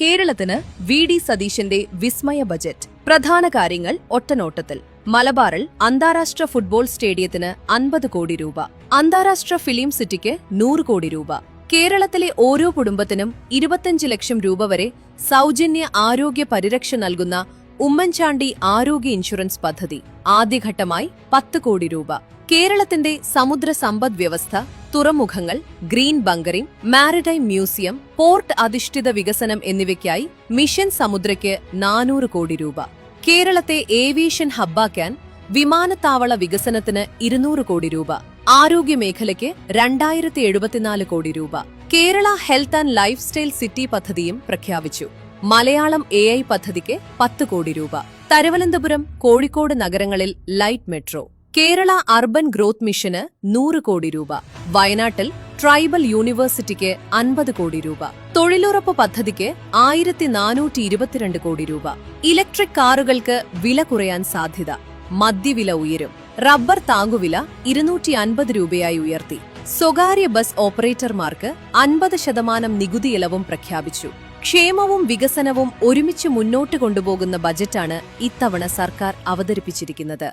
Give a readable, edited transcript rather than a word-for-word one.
കേരളത്തിന് വി.ഡി. സതീശന്റെ വിസ്മയ ബജറ്റ്. പ്രധാന കാര്യങ്ങൾ ഒറ്റനോട്ടത്തിൽ. മലബാറിൽ അന്താരാഷ്ട്ര ഫുട്ബോൾ സ്റ്റേഡിയത്തിന് 50 കോടി രൂപ. അന്താരാഷ്ട്ര ഫിലിം സിറ്റിക്ക് 100 കോടി രൂപ. കേരളത്തിലെ ഓരോ കുടുംബത്തിനും 25 ലക്ഷം രൂപ വരെ സൗജന്യ ആരോഗ്യ പരിരക്ഷ നൽകുന്ന ഉമ്മൻചാണ്ടി ആരോഗ്യ ഇൻഷുറൻസ് പദ്ധതി. ആദ്യഘട്ടമായി 10 കോടി രൂപ. കേരളത്തിന്റെ സമുദ്ര സമ്പദ് വ്യവസ്ഥ, തുറമുഖങ്ങൾ, green bunkering, maritime museum, port അധിഷ്ഠിത വികസനം എന്നിവയ്ക്കായി മിഷൻ സമുദ്രയ്ക്ക് 400 കോടി രൂപ. കേരളത്തെ ഏവിയേഷൻ ഹബ്ബാക്കാൻ വിമാനത്താവള വികസനത്തിന് 200 കോടി രൂപ. ആരോഗ്യമേഖലയ്ക്ക് 2074 കോടി രൂപ. Kerala health and life style city പദ്ധതിയും പ്രഖ്യാപിച്ചു. മലയാളം AI പദ്ധതിക്ക് 10 കോടി രൂപ. തിരുവനന്തപുരം, കോഴിക്കോട് നഗരങ്ങളിൽ light metro. Kerala urban growth മിഷന് 100 കോടി രൂപ. വയനാട്ടിൽ ട്രൈബൽ യൂണിവേഴ്സിറ്റിക്ക് 50 കോടി രൂപ. തൊഴിലുറപ്പ് പദ്ധതിക്ക് 1422 കോടി രൂപ. ഇലക്ട്രിക് കാറുകൾക്ക് വില കുറയാൻ സാധ്യത. മദ്യവില ഉയരും. റബ്ബർ താങ്ങുവില 250 രൂപയായി ഉയർത്തി. സ്വകാര്യ ബസ് ഓപ്പറേറ്റർമാർക്ക് 50% നികുതി ഇളവും പ്രഖ്യാപിച്ചു. ക്ഷേമവും വികസനവും ഒരുമിച്ച് മുന്നോട്ട് കൊണ്ടുപോകുന്ന ബജറ്റാണ് ഇത്തവണ സർക്കാർ അവതരിപ്പിച്ചിരിക്കുന്നത്.